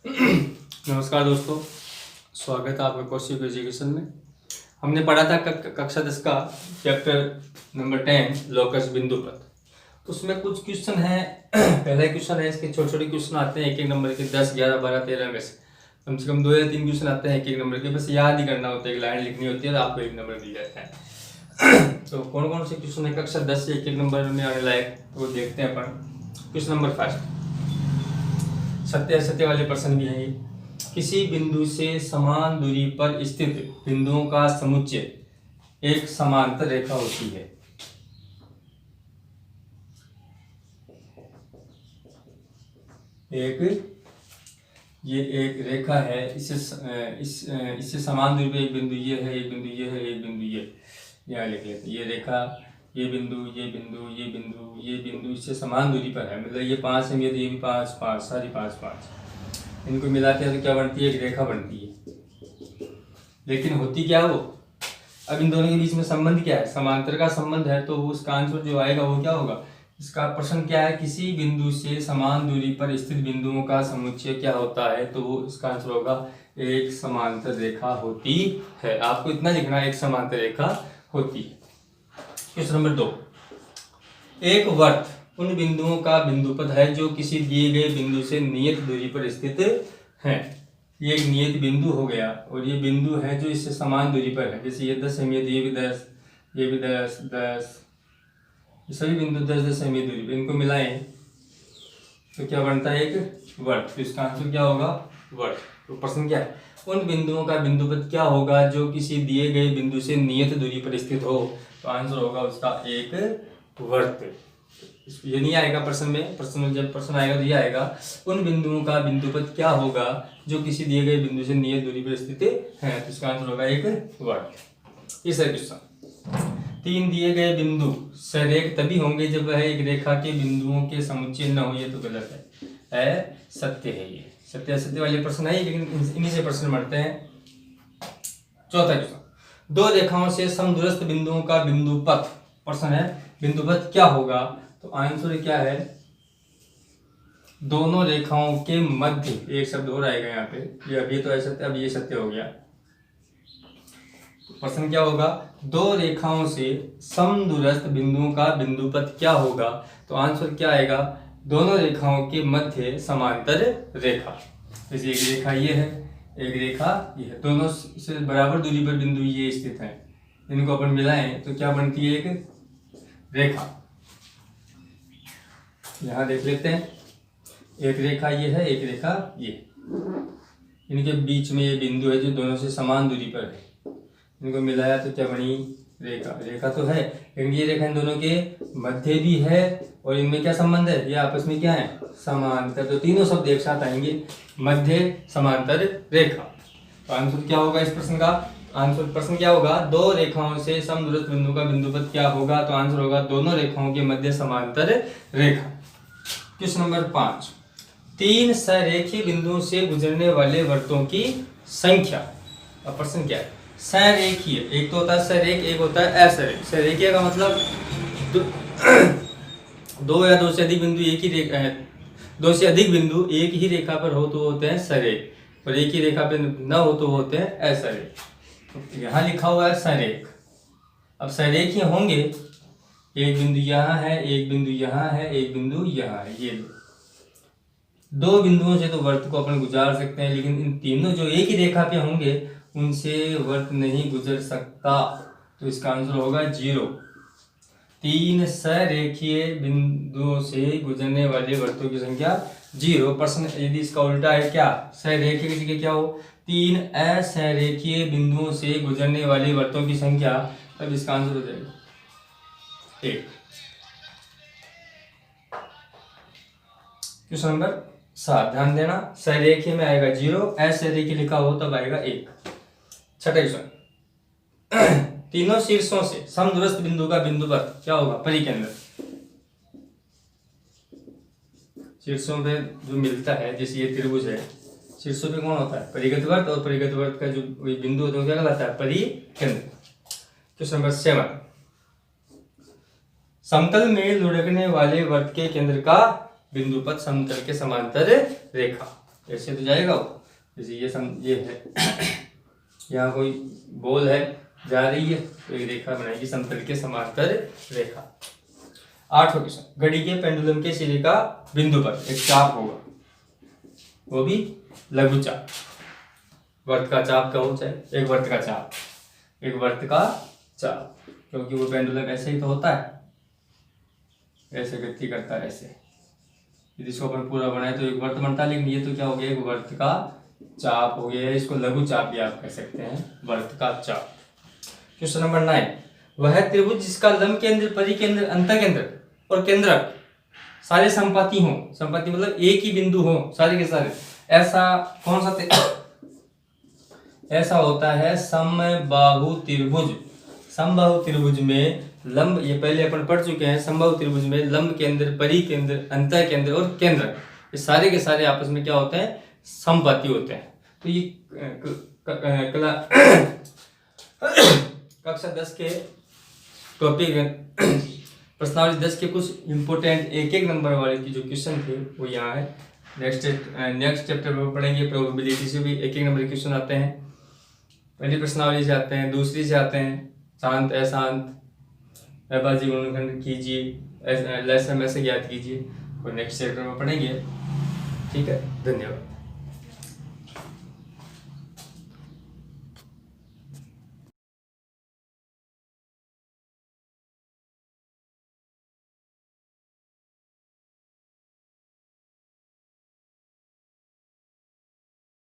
नमस्कार दोस्तों, स्वागत है आपका कौशिक एजुकेशन में। हमने पढ़ा था कक्षा 10 का चैप्टर नंबर 10 लोकस बिंदु पथ। उसमें कुछ क्वेश्चन है। पहला क्वेश्चन है, इसके छोटे छोटे क्वेश्चन आते हैं, एक एक नंबर के 10, 11, 12, 13 में से कम 2 या 3 क्वेश्चन आते हैं एक एक नंबर के। बस याद ही करना होता है, एक लाइन लिखनी होती है तो आपको 1 नंबर मिल जाता है। तो कौन कौन से क्वेश्चन है कक्षा 10 से 1 नंबर में आने लायक, वो देखते हैं अपन। क्वेश्चन नंबर फर्स्ट, सत्य असत्य वाले प्रश्न भी है ये। किसी बिंदु से समान दूरी पर स्थित बिंदुओं का समुच्चय एक समांतर रेखा होती है। ये एक रेखा है, इससे समान दूरी पर एक बिंदु ये है, एक बिंदु ये है, एक बिंदु ये। यहाँ लिख लेते हैं, ये रेखा, ये बिंदु, ये बिंदु, ये बिंदु, ये बिंदु इससे समान दूरी पर है। मतलब ये 5 है, ये भी 5, 5 सारी 5, 5 इनको मिलाते हैं तो क्या बनती है? एक रेखा बनती है। लेकिन होती क्या है वो? अब इन दोनों के बीच में संबंध क्या है? समांतर का संबंध है, तो उसका आंसर जो आएगा वो क्या होगा? इसका प्रश्न क्या है? किसी बिंदु से समान दूरी पर स्थित बिंदुओं का समुच्चय क्या होता है? तो वो इसका आंसर होगा एक समांतर रेखा होती है। आपको इतना लिखना है, एक समांतर रेखा होती है। क्वेश्चन नंबर 2, एक वर्त उन बिंदुओं का बिंदुपथ है जो किसी दिए गए बिंदु से नियत दूरी पर स्थित है। ये एक नियत बिंदु हो गया, और ये बिंदु है जो इससे समान दूरी पर है। जैसे ये 10 है, ये भी 10, ये भी 10, 10, ये सभी बिंदु 10, 10 है दूरी पर। इनको मिलाएं तो क्या बनता है? एक वर्त। तो इसका आंसर क्या होगा? वर्त। तो प्रश्न क्या है? उन बिंदुओं का बिंदुपथ क्या होगा जो किसी दिए गए बिंदु से नियत दूरी पर स्थित हो? तो आंसर होगा उसका एक वर्त। ये नहीं आएगा प्रश्न में, प्रश्न में जब प्रश्न आएगा तो ये आएगा, उन बिंदुओं का बिंदुपथ क्या होगा जो किसी दिए गए बिंदु से नियत दूरी पर स्थित है? तो इसका आंसर होगा एक वर्त। तीसरा क्वेश्चन, 3 दिए गए बिंदु सरेख तभी होंगे जब वह एक रेखा के बिंदुओं के समुच्चय न हो। ये तो गलत है, सत्य है। ये सत्य असत्य वाले प्रश्न है, लेकिन इन्हीं से प्रश्न बढ़ते हैं। चौथा क्वेश्चन, 2 रेखाओं से समदूरस्थ बिंदुओं का बिंदुपथ, प्रश्न है बिंदुपथ क्या होगा? तो आंसर क्या है? दोनों रेखाओं के मध्य, एक शब्द और आएगा यहाँ पे, ये अभी तो असत्य, अब ये सत्य हो गया। तो प्रश्न क्या होगा? 2 रेखाओं से समदूरस्थ बिंदुओं का बिंदुपथ क्या होगा? तो आंसर क्या आएगा? दोनों रेखाओं के मध्य समांतर रेखा। जैसे एक रेखा ये है, एक रेखा ये है, दोनों से बराबर दूरी पर बिंदु ये स्थित है। इनको अपन मिलाएं तो क्या बनती है? एक रेखा। यहाँ देख लेते हैं, एक रेखा ये है, एक रेखा ये। इनके बीच में ये बिंदु है जो दोनों से समान दूरी पर है। इनको मिलाया तो क्या बनी? रेखा। रेखा तो है, लेकिन ये रेखा इन दोनों के मध्य भी है, और इनमें क्या संबंध है? ये आपस में क्या है? समांतर। तो तीनों शब्द एक साथ आएंगे, मध्य, समांतर, रेखा। तो आंसर क्या होगा इस प्रश्न का? आंसर प्रश्न क्या होगा? 2 रेखाओं से समदूरस्थ बिंदु का बिंदुपथ क्या होगा? तो आंसर होगा दोनों रेखाओं के मध्य समांतर रेखा। क्वेश्चन नंबर 5, 3 सरेखीय बिंदुओं से गुजरने वाले वर्तों की संख्या। अब प्रश्न क्या है? सरेखीय, एक तो होता है सरेख, एक होता है असरेख। सरेखीय का मतलब 2 या 2 से अधिक बिंदु एक ही रेखा है, 2 से अधिक बिंदु एक ही रेखा पर हो तो होते हैं सरेख, और एक ही रेखा पर न हो तो होते हैं असरेख। तो यहाँ लिखा हुआ है सरेख। अब सरेखीय होंगे, एक बिंदु यहाँ है, एक बिंदु यहाँ है, एक बिंदु यहाँ है। ये 2 बिंदुओं से तो वर्त को अपन गुजार सकते हैं, लेकिन इन तीनों जो एक ही रेखा पे होंगे उनसे वर्त नहीं गुजर सकता। तो इसका आंसर होगा 0। 3 सरेखीय बिंदुओं से गुजरने वाले वर्तों की संख्या 0। प्रश्न यदि इसका उल्टा है क्या? सरेखीय की जगह क्या हो? 3 असरेखीय बिंदुओं से गुजरने वाले वर्तों की संख्या, तब इसका आंसर हो जाएगा 1। क्वेश्चन नंबर 7, ध्यान देना, सरेखीय में आएगा 0, असरेखीय लिखा हो तब आएगा 1। छठा क्वेश्चन, तीनों शीर्षों से समदूरस्थ बिंदु का बिंदुपथ क्या होगा? परिकेंद्र। शीर्षों पे जो मिलता है, जैसे ये त्रिभुज है, शीर्षों पे कौन होता है? परिगतवर्त, और परिगतवर्त का जो बिंदु होता है क्या कहलाता है? परिकेंद्र। क्वेश्चन नंबर 7, समतल में लुढ़कने वाले वर्त के केंद्र का बिंदुपथ समतल के समांतर रेखा। ऐसे तो जाएगा वो। जैसे ये है यहाँ कोई बॉल है जा रही है, तो एक रेखा बनाएगी समतल के समांतर रेखा। 8वां क्वेश्चन, घड़ी के पेंडुलम के सिरे का बिंदु पर एक चाप होगा, वो भी लघु चाप। वर्त का चाप का हो, चाहे एक वर्त का चाप, एक वर्त का चाप, क्योंकि वो पेंडुलम ऐसे ही तो होता है, ऐसे गति करता है ऐसे। यदि इसको अपन पूरा बनाए तो एक वर्त बनता है, लेकिन ये तो क्या हो गया, एक वर्त का चाप हो गया। इसको लघु चाप भी आप कह सकते हैं, वर्त का चाप। क्वेश्चन नंबर 9, वह त्रिभुज जिसका लंब केंद्र, परिकेंद्र, अंतकेंद्र और केंद्रक सारे संपाती हों, संपाती मतलब एक ही बिंदु हो सारे के सारे, ऐसा कौन सा ऐसा होता है समबाहु त्रिभुज। समबाहु त्रिभुज में लंब, ये पहले अपन पढ़ चुके हैं, समबाहु त्रिभुज में लंब केंद्र, परिकेंद्र, अंतकेंद्र और केंद्रक, ये सारे के सारे आपस में क्या होते हैं, समपाती होते हैं। तो ये कक्षा 10 के टॉपिक प्रश्नावली 10 के कुछ इंपोर्टेंट एक एक नंबर वाले की जो क्वेश्चन थे वो यहाँ है। नेक्स्ट चैप्टर में पढ़ेंगे, प्रोबेबिलिटी से भी एक एक नंबर के क्वेश्चन आते हैं। पहली प्रश्नावली से आते हैं, दूसरी से आते हैं, शांत अशांत, अभाज्य गुणनखंड कीजिए, लसम ऐसे ज्ञात कीजिए, और नेक्स्ट चैप्टर में पढ़ेंगे। ठीक है, धन्यवाद।